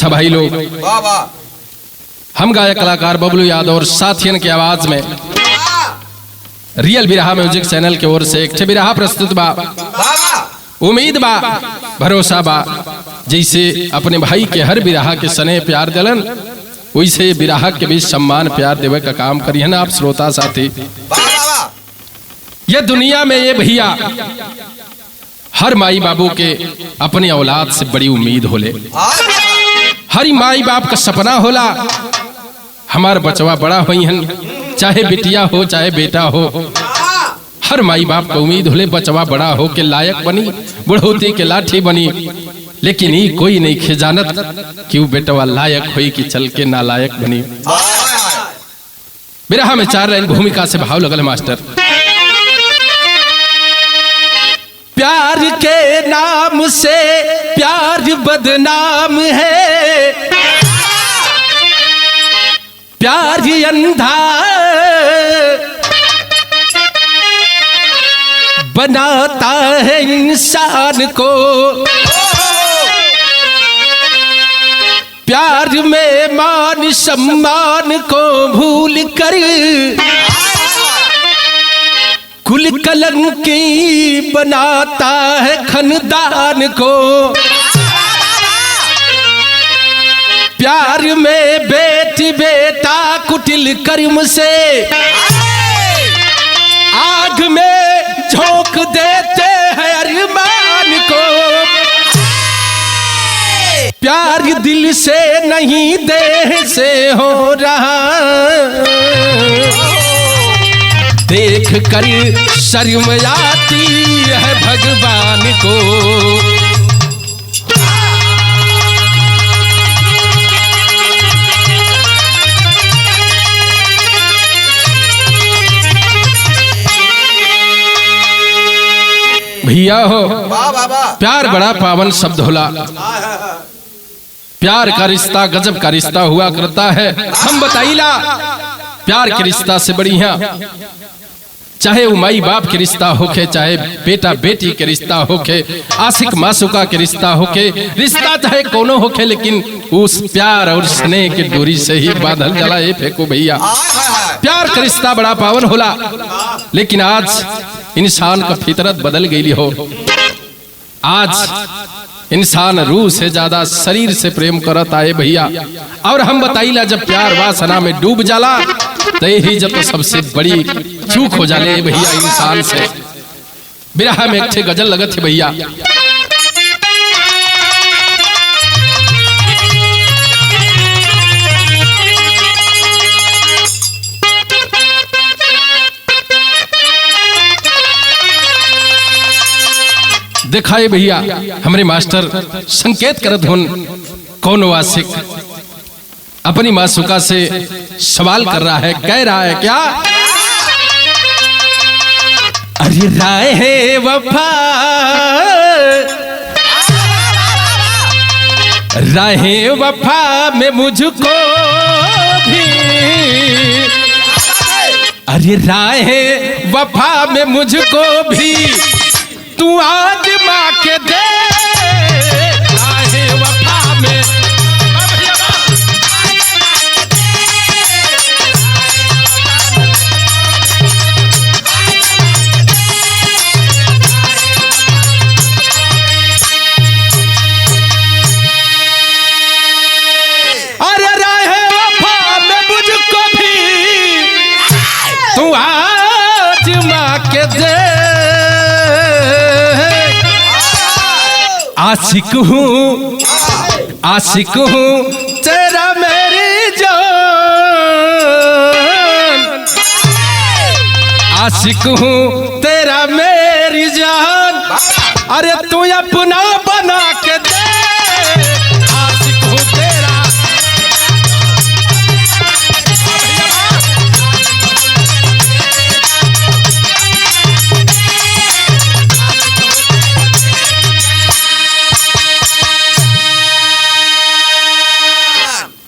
अच्छा भाई लोग, हम गायक कलाकार बबलू यादव और साथियन की आवाज में रियल बिरहा म्यूजिक चैनल की ओर से एक बिरहा प्रस्तुत बा। उम्मीद बा, भरोसा बा, जैसे अपने भाई के हर बिरहा के स्नेह प्यार दिलन वैसे बिरहा के भी सम्मान प्यार देवे का काम करिए ना आप श्रोता साथी। ये दुनिया में ये भैया हर माई बाबू के अपनी औलाद से बड़ी उम्मीद होले। हर माई बाप का सपना होला हमार बचवा बड़ा हुई हन, चाहे बिटिया हो चाहे बेटा हो। हर माई बाप को उम्मीद होले बचवा बड़ा हो के लायक बनी, बुढ़ौती के लाठी बनी। लेकिन ये कोई नहीं खिजानत कि वो बेटवा लायक हुई कि चल के नालायक बनी। बिरहा में 4 लाइन भूमिका से भाव लगल मास्टर। प्यार के नाम से प्यार बदनाम है, प्यार अंधा बनाता है इंसान को। प्यार में मान सम्मान को भूल कर कुल कलंकी बनाता है खानदान को। प्यार में बेटी बेटा कुटिल कर्म से आग में झोंक देते हैं अरमान को। प्यार दिल से नहीं देह से हो रहा, देख कर शर्म आती है भगवान को। भैया हो, प्यार बड़ा पावन शब्द होला। प्यार का रिश्ता गजब का रिश्ता हुआ करता है। हम बताइला प्यार के रिश्ता से बढ़िया चाहे वो माई बाप के रिश्ता होके, चाहे बेटा बेटी के रिश्ता होके, आशिक मासूका के रिश्ता होके, रिश्ता चाहे कोनो होके, लेकिन उस प्यार और स्नेह की डोरी से ही बांधल जला। ये फेंको भैया, प्यार का रिश्ता बड़ा पावन होला। लेकिन आज इंसान का फितरत बदल गई हो। आज इंसान रूह से ज्यादा शरीर से प्रेम करत आए भैया। और हम बताइला जब प्यार वासना में डूब जाला तो यही जब तो सबसे बड़ी चूक हो जाले भैया इंसान से। बिरहा में एक गजल लगत है भैया। दिखाए भैया हमारे मास्टर संकेत करत हुन कौन वासिक अपनी मासूका से सवाल कर रहा है, कह रहा है क्या? अरे राय है वफा, राहे वफा में मुझको भी, अरे राहे वफा में मुझको भी तू आज माँ के दे। राहे वफा में आशिक हूँ, आशिक हूँ तेरा मेरी जान, आशिक हूँ तेरा मेरी जान। अरे तू अपना बना के दे। आशिक हूँ तेरा,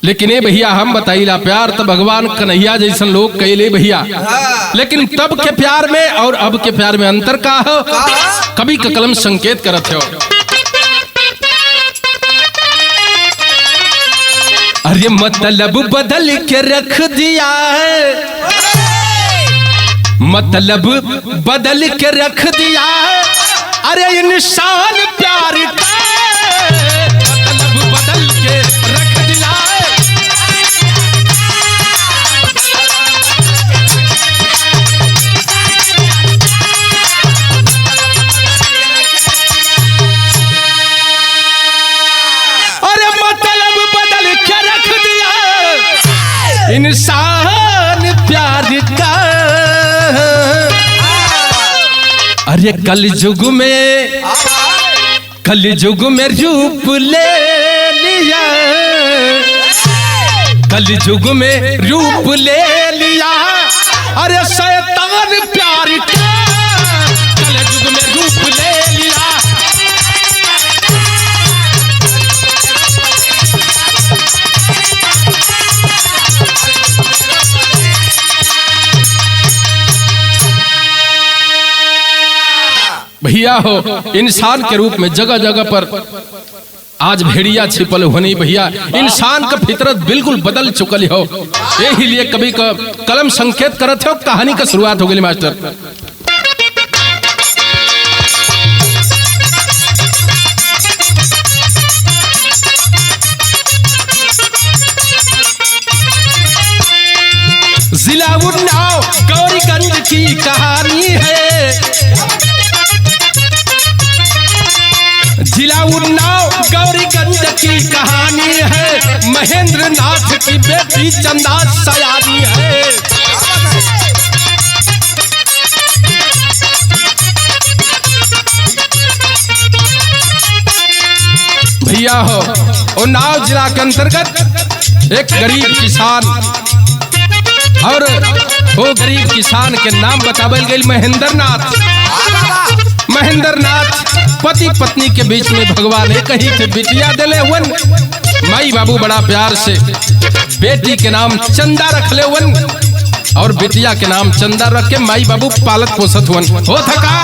लेकिन ये भैया हम बताइला प्यार तो भगवान कन्हैया जैसन लोग कहले भैया। लेकिन तब के प्यार में और अब के प्यार में अंतर का हो, कभी का कलम संकेत करत हो। अरे मतलब बदल के रख दिया है, मतलब बदल के रख दिया है। अरे इंसान प्यार का मतलब बदल के रख दिया है। अरे मतलब बदल के रख दिया इंसान प्यार का। अरे कल युग में रूप ले लिया, कल युग में रूप ले लिया। अरे शैतान प्यार का कल युग में रूप ले लिया। भैया हो, इंसान के रूप में जगह जगह पर आज भेड़िया छिपल होनी। भैया इंसान का फितरत बिल्कुल बदल चुकल हो। यही लिए कभी का कलम संकेत करत हो, कहानी का शुरुआत हो गई मास्टर। जिला उन्नाव गौरीगंज की कहानी है, जिला उन्नाव गौरीगंज की कहानी है। महेंद्र नाथ की बेटी चंदा सयानी है। भैया हो, उन्नाव जिला के अंतर्गत एक गरीब किसान, और वो गरीब किसान के नाम बतावल गई महेंद्र नाथ। महेंद्र नाथ पति पत्नी के बीच में भगवान एक ही थे बिटिया दिले हुन। माई बाबू बड़ा प्यार से बेटी के नाम चंदा रख ले हुन, और बिटिया के नाम चंदा रख के माई बाबू पालत पोसत हुन। हो थका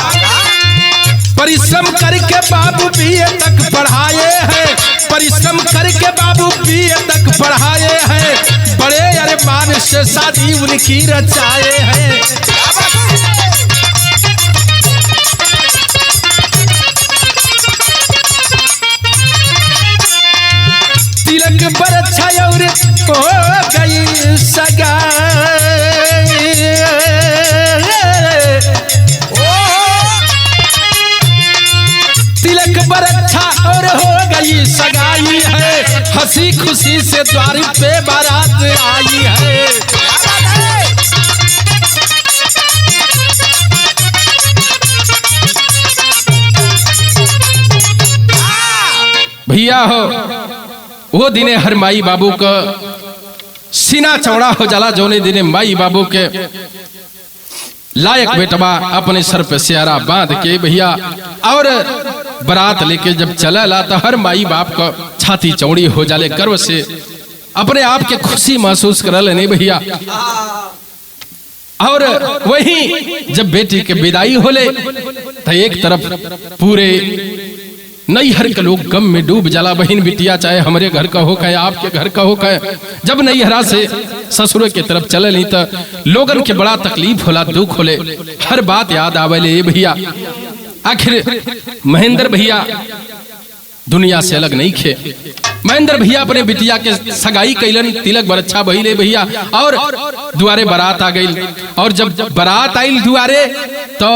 परिश्रम करके बाबू बीए तक पढ़ाए हैं, परिश्रम करके बाबू बीए तक पढ़ाए हैं। बड़े अरमान से शादी उनकी रचाए हैं। तिलक बरछा और हो गई सगाई, तिलक बरछा और हो गई सगाई है। हंसी खुशी से द्वार पे बारात आई है। भैया हो, वो दिने हर माई बाबू का सीना चौड़ा हो जाला। जोने दिने माई बाबू के लायक बेटवा अपने सर पे सियारा बांध के भैया और बारात लेके जब चला ला तो हर माई बाप का छाती चौड़ी हो जाले, गर्व से अपने आप के खुशी महसूस कर लेने भैया। और वही जब बेटी के विदाई होले तो एक तरफ पूरे नैहर के लोग गम में डूब जाला। बहन बिटिया चाहे हमारे घर का हो कहे आपके घर का हो कहे, जब नैहरा से ससुर के तरफ चले नहीं तो लोगन के बड़ा तकलीफ होला, दुख होले, हर बात याद आवेले भैया। आखिर महेंद्र भैया दुनिया से अलग नहीं खे। महेंद्र भैया अपने बिटिया के सगाई कैलन, तिलक बरच्छा भइले भैया, और दुआरे बारात आ गई। और जब बारात आई दुआरे तो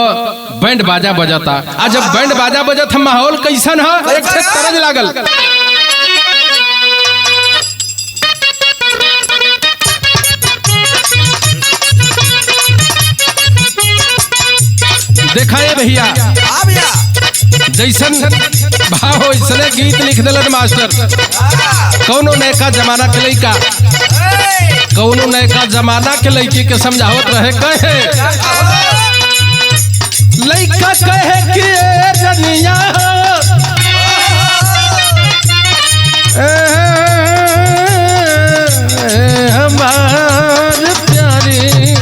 बैंड बाजा बजाता। आज जब बैंड बाजा बजत माहौल कैसन है, एक से तरज लागल। देखा है भैया जैसन भाव वैसने गीत लिख दिलन मास्टर। कौनो नयका जमाना के लइका, कौनो नयका जमाना के लइकी के समझावत रहे। कहे लइका कहे कि रनिया हमार प्यारी,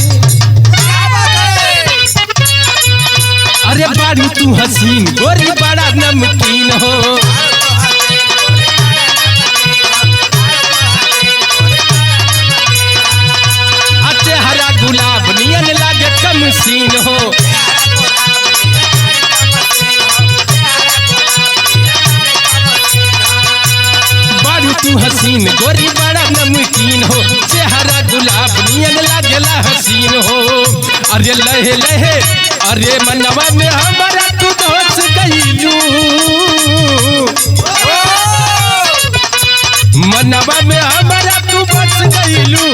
अरे बारू तू हसीन गोरी बड़ा नमकीन हो। अरे लहे लहे अरे मनवा में हमारा तू धस गईलू, मनवा में हमारा तू बस गईलू,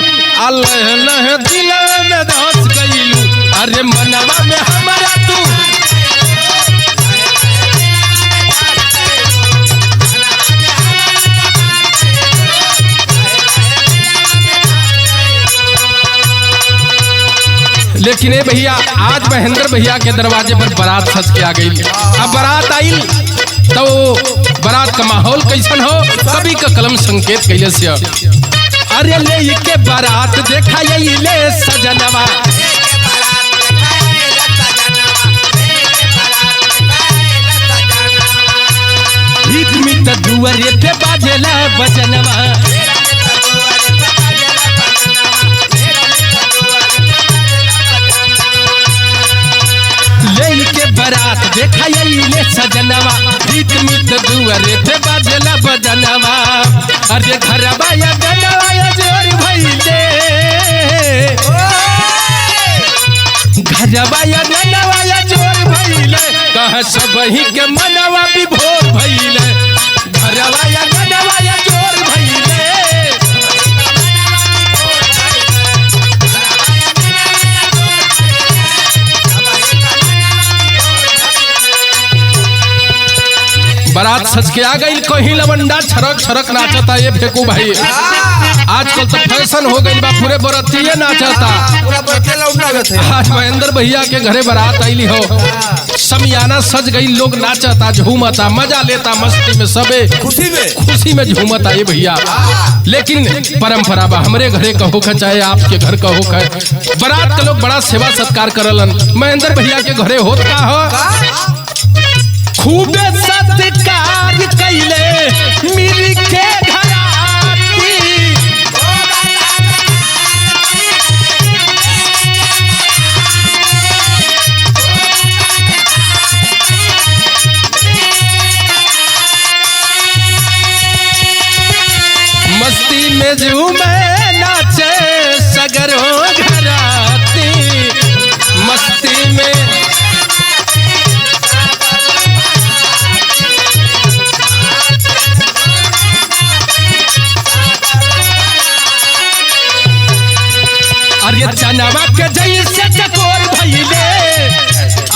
लहे लहे दिल में धस गईलू, अरे मनवा में हमारा तू। लेकिन ए भैया आज महेंद्र भैया के दरवाजे पर बारात सज के आ गई। अब बारात आई तो बारात का माहौल कैसन हो, कभी का कलम संकेत कैले से। अरे ले के बारात देखा ले सजनवा, हित मित दुआरे पे बाजेला बजनवा, बारात देखा ले सजनवा, हित मित दुआरे पे बाजेला बजनवा, अरे घरवा या गनवा या जोर भइले, घरवा या गनवा या जोर भइले, कह सबही के मनवा विभोर भइले, घरवा या गनवा या जोर भइले। बारात सज के आ गई, कहीं लवंडा छरक छरक नाचता। ये फेंकू भाई आजकल तो फैशन हो गई बा, पूरे बरातिये नाचता। आज महेंद्र भैया के घरे बारात आईली हो, समियाना सज गई, लोग नाचता झूमता मजा लेता, मस्ती में सबे खुशी में झूमता। ये भैया लेकिन परंपरा बा, हमरे घरे कहो का चाहे आपके घर कहो का, बारात के लोग बड़ा सेवा सत्कार करलन। महेंद्र भैया के घरे होत का हो, खूबे सत्कार कैले मिल के घराती, मस्ती में झूमे नाचे सगरो घराती, मस्ती में अरे चनवा के जैसे चकोर भइले,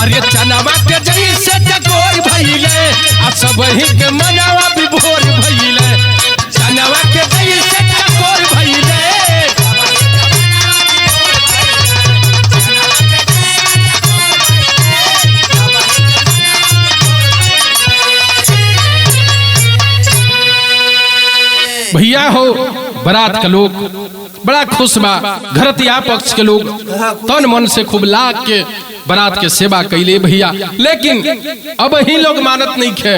अरे चनवा के जैसे चकोर भइले, आ सबही के मनवा विभोर भइले, चनवा के जैसे चकोर भइले। भैया हो बारात का लोग बड़ा खुश बा, घरतिया पक्ष के लोग तन मन से खूब लाग के बारात के सेवा कैले भैया, लेकिन अब ही लोग मानत नहीं खे।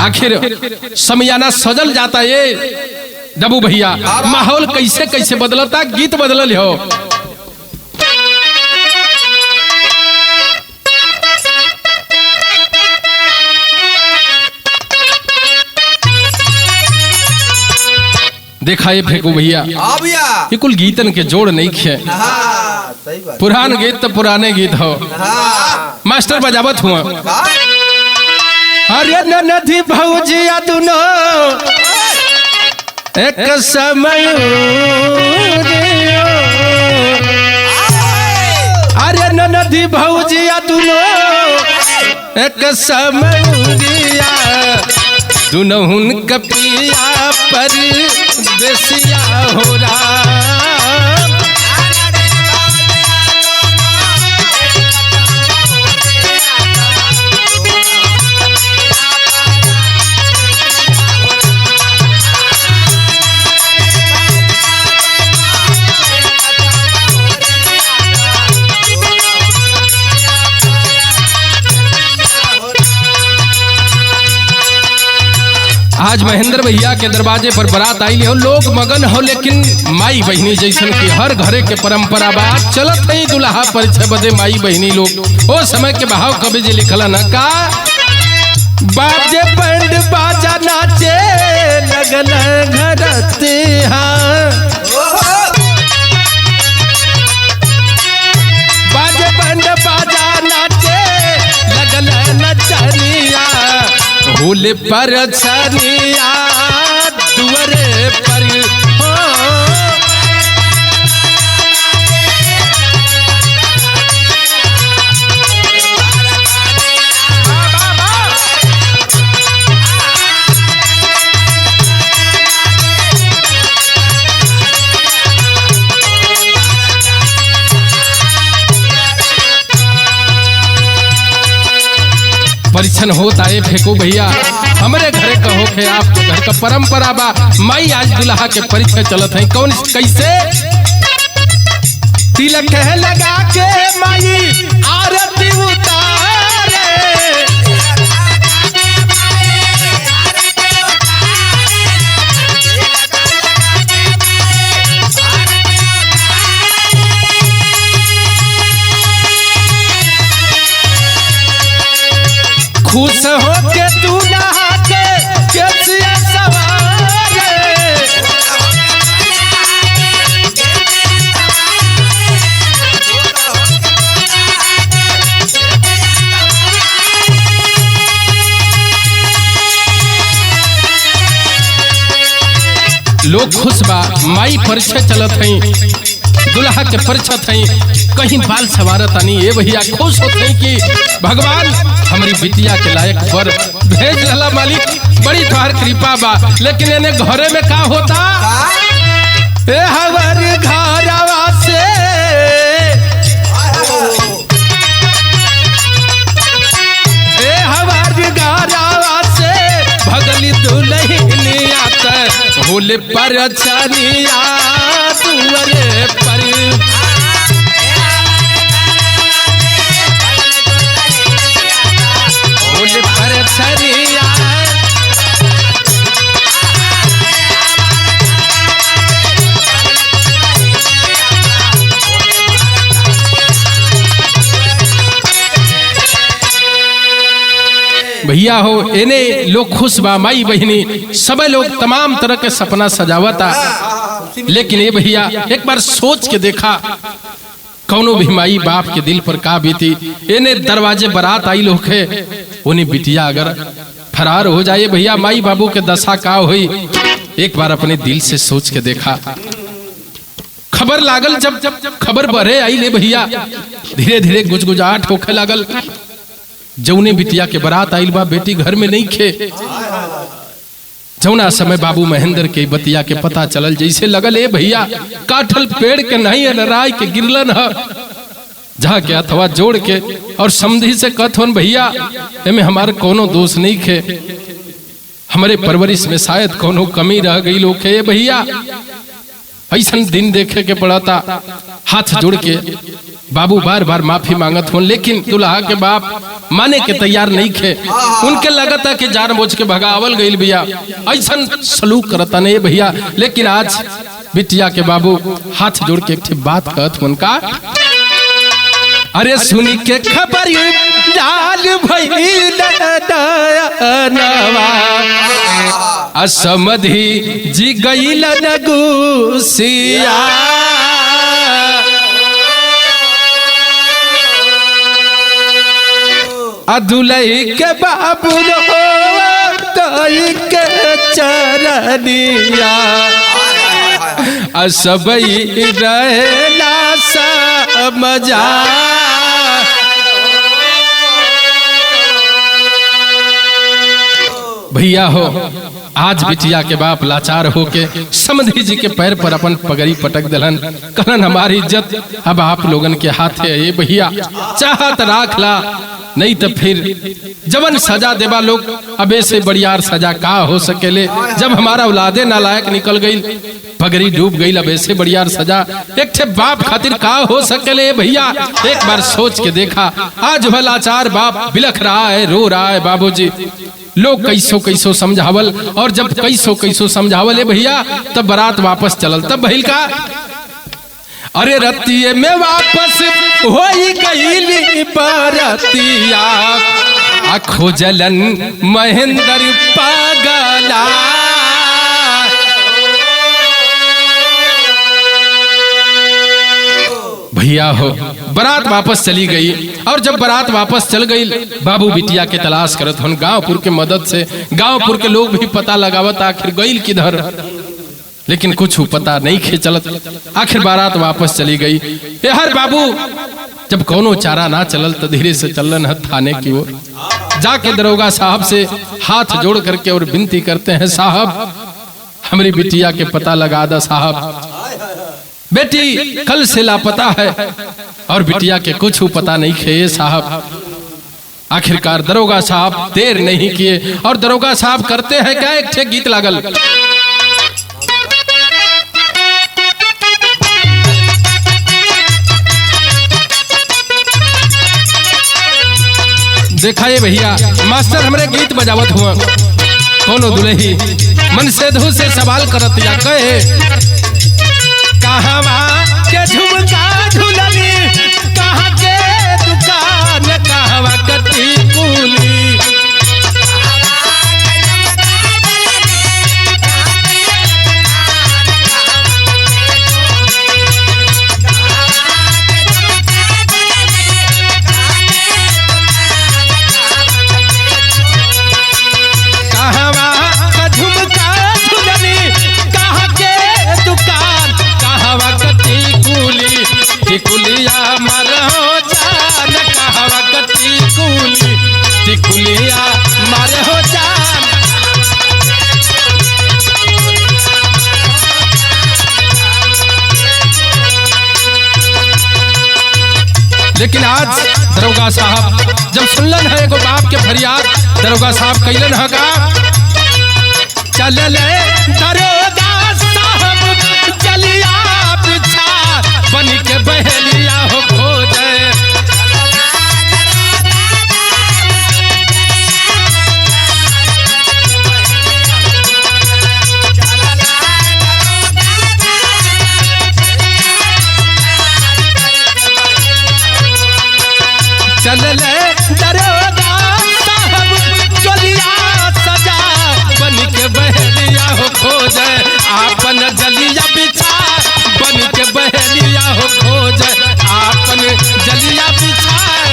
आखिर समियाना सजल जाता ये डबू भैया, माहौल कैसे कैसे बदलता, गीत बदलल हो। देखा ये फेंकू भैया, ये कुल गीतन के जोड़ नहीं खे, पुरान गीत तो पुराने गीत हो। मास्टर बजावत हुआ, अरे ननदी भौजिया दुनो एक समय, अरे ननदी भौजिया दुनो एक समय, दुनहुन कपिया पर देसिया हो राम, आज महेंद्र भैया के दरवाजे पर बारात आई हो, लोग मगन हो, लेकिन माई बहनी जैसन की हर घरे के परंपरा बात चलत नहीं, दुल्हा परिचय बदे माई बहनी लोग ओ समय के बहाव कभी जी लिखला न का, बाजे बैंड बाजा नाचे लगल घरते हाँ, बाजे होले पर छनिया दुआरे पर हो। परीक्षण होता है फेंको भैया हमरे घरे कहो के आप घर का परंपरा बा। माई आज दुल्हा के परीक्षा चलत है कौन कैसे तिलक लगा के माई आरती उतारे। खुश हो के दूल्हा के केसिया सवारे। लोग खुश बा माई परीक्षा चलत है दुल्हा के परीक्षा थई कहीं बाल सवारत आनी ये भैया खुश होते हैं कि भगवान हमारी बिटिया के लायक वर भेज रहा मालिक बड़ी तोहार कृपा बा। लेकिन इन्हें घरे में का होता ए हवर घरवा से ए हवर घरवा से भगली दुल्हनिया त होले पर छनिया दुआरे पर। होले पर छनिया भैया हो एने लोग खुश बा माई बहनी सब लोग तमाम तरह के सपना सजावता। लेकिन ये भैया एक बार सोच के देखा कौनो भी माई बाप के दिल पर का बीती। एने दरवाजे बारात आई लोग है उन्हें बिटिया अगर फरार हो जाए भैया माई बाबू के दशा का हुई। एक बार अपने दिल से सोच के देखा खबर लागल जब खबर बढ़े आई ले भैया धीरे धीरे गुजगुजाहट होखे लागल। जौने बिटिया के बारात आइल बा बेटी घर में नहीं खे। जौना समय बाबू महेंद्र के बतिया के पता चलल जैसे लगल ए भैया काठल पेड़ के नहीं राय के गिरलन है जाके अथवा जोड़ के और समझी से कहथवन भैया एमे हमारे कोनो दोष नहीं खे हमारे परवरिश में शायद कोनो कमी रह गई लोग है भैया ऐसा दिन देखे के पड़ा था। हाथ जोड़ के बाबू बार बार माफी मांगत हो लेकिन दुल्हा के बाप माने के तैयार नहीं थे। उनके लगता कि जानबूझ के भगावल गई भैया ऐसा सलूक करता नहीं भैया। लेकिन आज बिटिया के बाबू हाथ जोड़ के एक बात कहत उनका अरे सुनी के खबर जाल असमधी जी गईल नगुसिया अदुलई के बाबू के चरनिया असबई रहला समझा। भैया हो आज बिटिया के बाप लाचार होके समधी जी के पैर पर अपन पगड़ी पटक दिलन कहलन हमारी इज्जत अब आप लोगन के हाथ है ये भैया चाहत राख ला नहीं तो फिर जबन सजा देवा लोग अब ऐसे बड़ियार सजा का हो सकेले जब हमारा औलादे नालायक निकल गई पगड़ी डूब गई अब ऐसे बड़ियार सजा एक ठे बाप खातिर का हो सकेले भैया। एक बार सोच के देखा आज वह लाचार बाप बिलख रहा है रो रहा है बाबूजी लोग कैसो कैसो समझावल और जब कैसो समझावल है भैया तब बारात वापस चलल तब भइल का अरे रतिये में वापस हो गई बारातिया खोजलन महेंद्र पागला भैया हो बारात वापस चली गई। और जब बारात वापस चल गई, बाबू बिटिया के तलाश करत हन गांवपुर के मदद से। गांवपुर के लोग भी पता लगावत आखिर गई किधर, लेकिन कुछ पता नहीं खे चलत। आखिर बारात वापस चली गई। हर बाबू जब कोनो चारा ना चलल तो धीरे से चलन है थाने की ओर। जाके दरोगा साहब से हाथ जोड़ करके और विनती करते हैं, साहब हमारी बिटिया के पता लगा दो साहब, बेटी कल से लापता है और बिटिया के कुछ पता नहीं खे साहब। आखिरकार दरोगा साहब देर नहीं किए और दरोगा साहब करते हैं क्या, एक ठे गीत लागल। देखा ये भैया मास्टर हमरे गीत बजावत हुआ, कोनो दुल्ही मन से धू से सवाल करत या कहे, कहवा के झुमका झुलनी, कहाँ के दुकान, कहवा कटी कुली। टिकुलिया मारो जान, कहवा कटी कुली, टिकुलिया मारो जान। लेकिन आज दरोगा साहब जब सुनलन है एगो बाप के फरियाद, दरोगा साहब कैलन है का, चल ले दरोगा साहब चलिया बिछा, बन के बहलिया हो खोजे। चल ले दरोगा साहब चलिया सजा, बन के बहलिया हो खोजे, आपन जलिया बिछा, बन के बहलिया हो खोज, आपन जलिया बिछाए।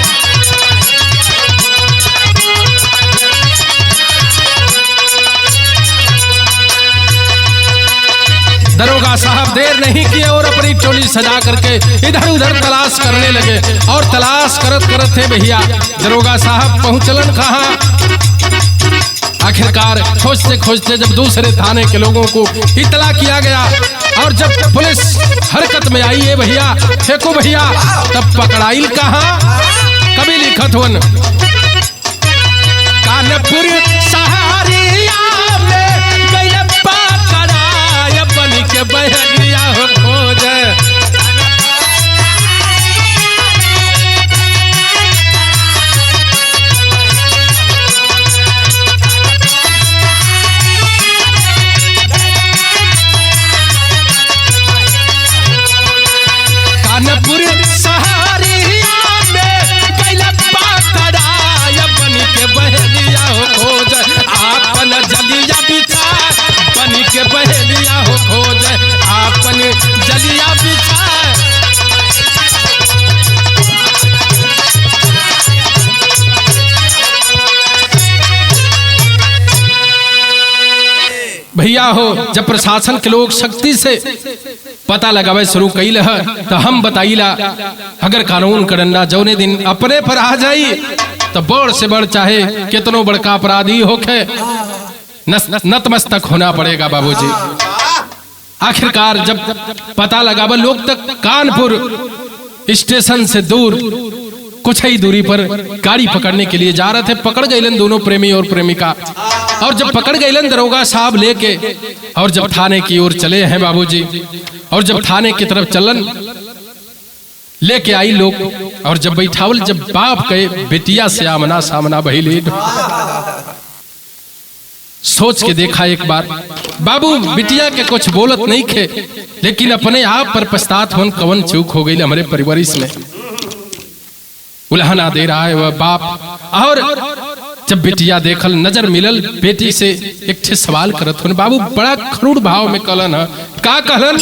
दरोगा साहब देर नहीं किए और अपनी टोली सजा करके इधर उधर तलाश करने लगे। और तलाश करत करत थे भैया दरोगा साहब पहुंचलन कहाँ, आखिरकार खोजते खोजते जब दूसरे थाने के लोगों को इतला किया गया और जब पुलिस हरकत में आई है भैया, फेंको भैया, तब पकड़ाइल कहाँ, कभी लिखत हुन कानपुर सहारिया में गइल पकड़ाय, बन के बहलिया हो खोजे। कानपुर सहारिया में गइल पकड़ाय, बन के बहलिया हो खोज, आपन जलिया बिछा, बन के बहलिया हो खोज, आपन जलिया बिछा। भैया हो जब प्रशासन के लोग शक्ति से पता लगावे शुरू कैल है तो हम बताइला, अगर कानून करना जौने दिन अपने पर आ जाई तो बड़ से बड़ चाहे कितनो बड़का अपराधी होके नतमस्तक होना पड़ेगा बाबूजी। आखिरकार जब पता लगावे लोग तक कानपुर स्टेशन से दूर कुछ ही दूरी पर गाड़ी पकड़ने के लिए जा रहे थे। पकड़ गए दोनों प्रेमी और प्रेमिका, और जब पकड़ गए दरोगा साहब लेके, और जब थाने की ओर चले हैं बाबूजी, और जब थाने की तरफ चलन लेके आई लोग, और जब बैठावल जब बाप के बेटिया से आमना सामना बहिली, सोच के देखा एक बार, बाबू बिटिया के कुछ बोलत नहीं खे, लेकिन अपने आप पर पछतात होन कवन चूक हो गई हमारे परिवारिस में। उल्हाना दे रहा है वह बाप, और जब बेटिया देखल नजर मिलल बेटी से एक ठे सवाल करत होन, बाबू बड़ा खरूड़ भाव में कहलन है, का कहलन,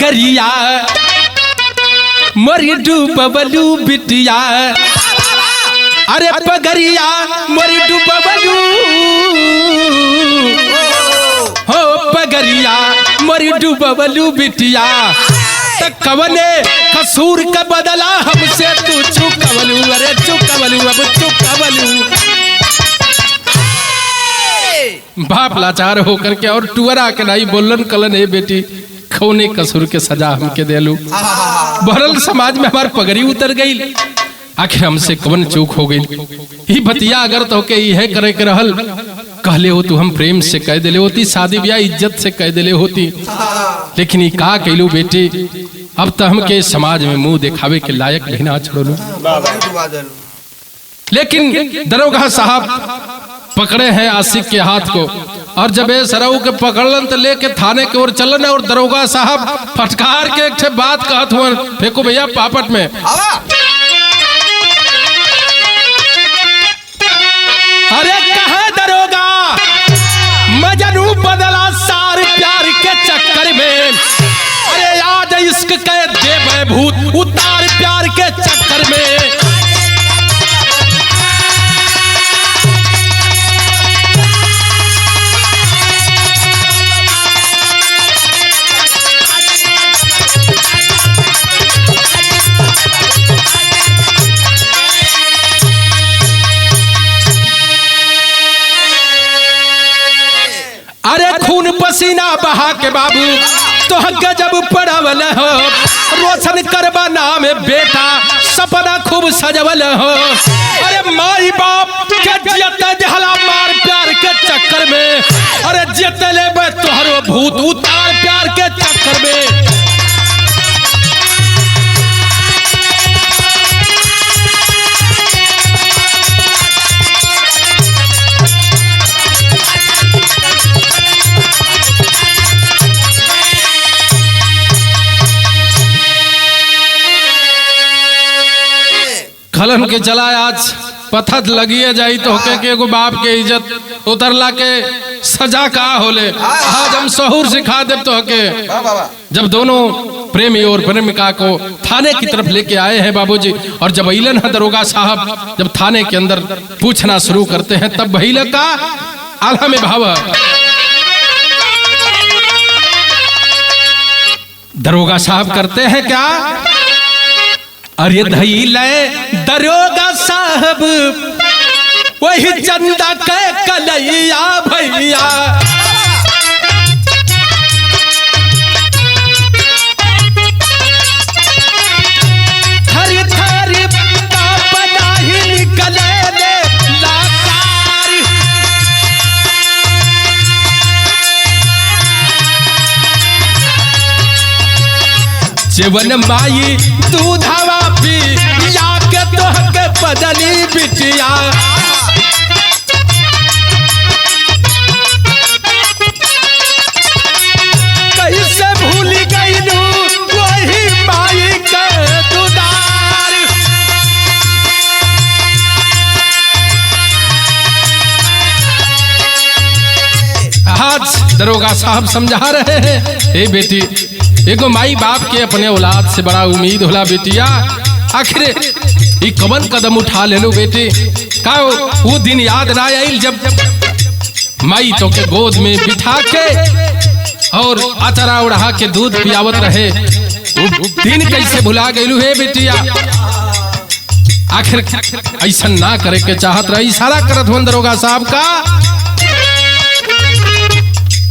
पगरिया मोरी डूबलू बिटिया, अरे पगरिया मोरी डूबलू हो पगरिया मोरी डूबलू बिटिया, त कवने कसूर का बदला हमसे तू चुकवलू, अरे चुकवलू अब चुकवलू। बाप लाचार होकर के और टुअरा के नाई बोलन कलन है बेटी कौने कसूर के सजा हमके देलू, भरल समाज में हमार पगड़ी उतर गई, आखिर हमसे कवन चूक हो गई। ही बतिया अगर तो के यह करे के रहल कहले हो तू हम प्रेम से कह दिले होती, शादी ब्याह इज्जत से कह दिले होती, लेकिन ये का कहलू बेटी अब तो हमके समाज में मुंह दिखावे के लायक नहीं ना छोड़लू। लेकिन दरोगा साहब पकड़े हैं आशिक के हाथ को, और जब ये सरऊ के पकड़लन तो लेके थाने की ओर चलन, और दरोगा साहब फटकार के एक बात कहत हुआ, फेंको भैया पापट में। अरे कहा दरोगा मजनू बदला सार प्यार के चक्कर में, अरे आज इश्क के दे भूत उतार प्यार के चक्कर में। अरे खून पसीना बहा के बाबू तो गजब पड़ावल हो, रोशन करबा नाम बेटा सपना खूब सजवल हो, अरे माई बाप के जियते जहला मार प्यार के चक्कर में, अरे जियते ले तोहरो भूत उतार प्यार के चक्कर में। खलन के चला आज पथत लगिए जाई तो होके के एगो बाप के इज्जत उतरला के सजा का होले, आज हम सहूर सिखा दे तो होके। जब दोनों प्रेमी और प्रेमिका को थाने की तरफ लेके आए हैं बाबूजी, और जब अइलन है दरोगा साहब जब थाने के अंदर पूछना शुरू करते हैं, तब बहिला का आल्हा में भाव दरोगा साहब करते हैं क्या, अरे धैले दरोगा साहब वही चंदा के कलैया भैया, थरी थरी बना ही निकले ले लाचार, जीवन माई दूधवा या के तोहके बदली बिटिया, कैसे भूल गईलू वही माई के दुलार। आज दरोगा साहब समझा रहे हैं, हे बेटी एगो माई बाप के अपने औलाद से बड़ा उम्मीद होला बेटिया, आखिर ये कवन कदम उठा ले लो बेटी, का वो दिन याद ना आई जब माई तो के गोद में बिठा के और अचरा उड़ा के दूध पियावत रहे, वो दिन कैसे भुला गईलू है बेटिया। आखिर ऐसा ना करे के चाहत रही, इशारा करत हुन दरोगा साहब का,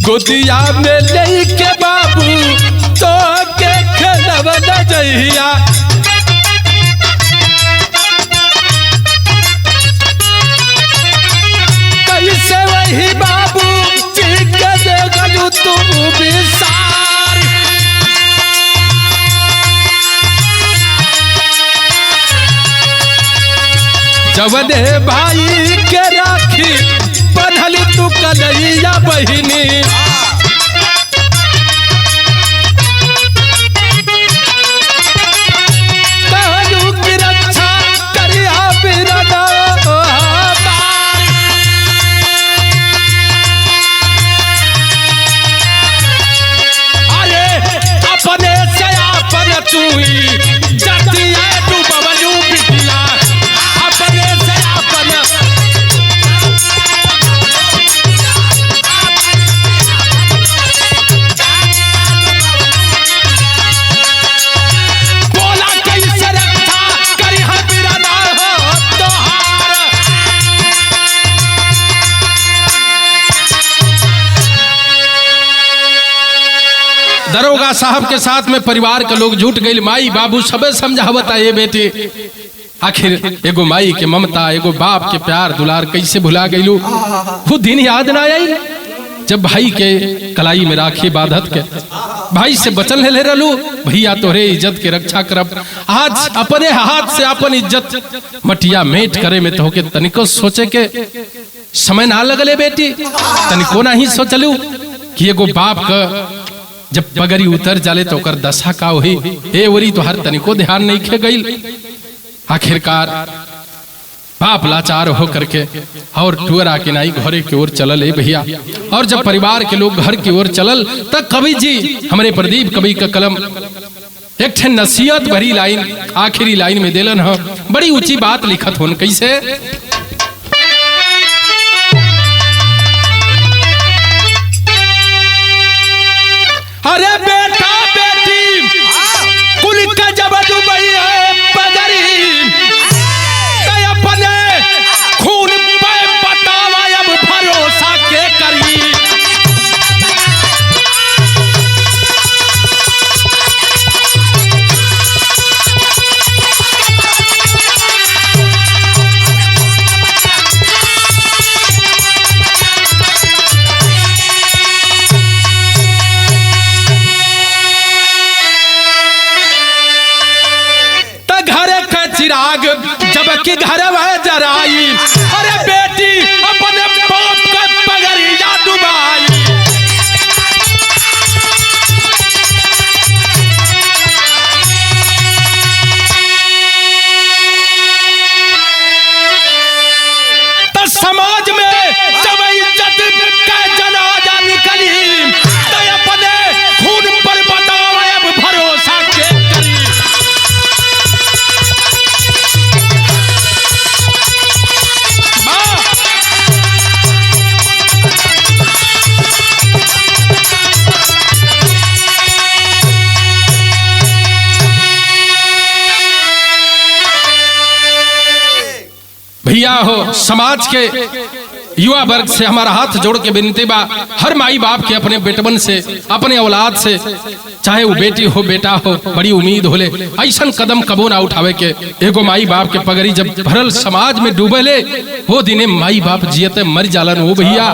गोदिया में लेके बाबू तो के खेलवल जइया, कैसे वही बाबू चिक दे गलू तुम विसार। जवने भाई के राखी बंधल तू कलैया बहिनी, हुई जतिया डूबवलू बिटिया अपने से अपन। बोला कैसे रक्षा करी बिना ना हो तोहार। दरोगा साहब के साथ में परिवार के लोग जुट गए, माई बाबू सबे समझावता ये बेटी। आखिर एगो माई के ममता, एगो बाप के प्यार दुलार कैसे भुला गईलू। वो दिन याद ना आई जब भाई के कलाई में राखी बांधत के भाई से बचन ले रहलू, भैया तोहरे इज्जत के रक्षा करब। आज अपने हाथ से अपन इज्जत मटिया मेट करे में तो के तनिको सोचे के समय ना लगले बेटी। तनिको ना ही सोचलू कि एगो बाप का जब पगड़ी उतर जाले तो कर दशा का हुई। ए वरी तो हर तनिको ध्यान नहीं खे गई। आखिरकार बाप लाचार हो करके और टुअरा के नाई घरे की ओर चलल है भैया। और जब परिवार के लोग घर की ओर चलल तब कवि जी हमारे प्रदीप कवि का कलम एक ठे नसीहत भरी लाइन आखिरी लाइन में देलन है। बड़ी ऊंची बात लिखत होन कैसे। अरे बेटा बेटी कुल का जब डूबई है पगड़ी अपने खून पे बतावा अब भरोसा के करी। चिराग जब कि घर में जराई, अरे बेटी अपने बाप का पगड़िया डुबाई। तो समाज में जब इज्जत का जनाजा निकली तो अपने खून पर बताओ अब भरोसा के करी। भैया हो समाज के युवा वर्ग से हमारा हाथ जोड़ के विनती बा, हर माई बाप के अपने बेटवन से अपने औलाद से चाहे वो बेटी हो बेटा हो बड़ी उम्मीद होले ऐसा कदम कबो ना उठावे के। एगो माई बाप के पगड़ी जब भरल समाज में डूबेले वो दिने माई बाप जियते मर जालन हो भैया।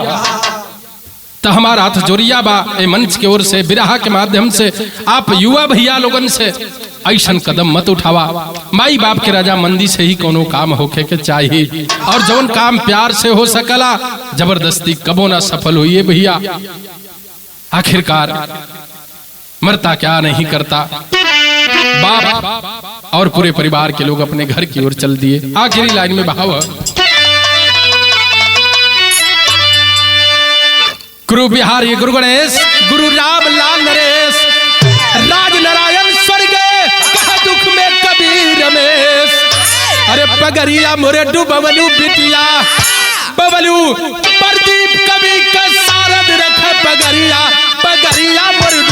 तो हमारा हाथ जोड़िया बा ए मंच के ओर से बिरहा के माध्यम से आप युवा भैया लोगन से ऐसा कदम मत उठावा। माई बाप के राजा मंदी से ही कोनो काम होके के चाहिए और जौन काम प्यार से हो सकला जबरदस्ती कबो ना सफल हुई है भैया। आखिरकार मरता क्या नहीं करता। बाप और पूरे परिवार के लोग अपने घर की ओर चल दिए। आखिरी लाइन में भाव गुरु बिहारी गुरु गणेश गुरु राम लाल नरेश राज नारायण स्वर्ग कहा दुख में कबीर रमेश। अरे पगड़िया मोरे डूबवलू बिटिया बबलू प्रदीप कवि का सारद रख पगड़िया पगड़िया मोरे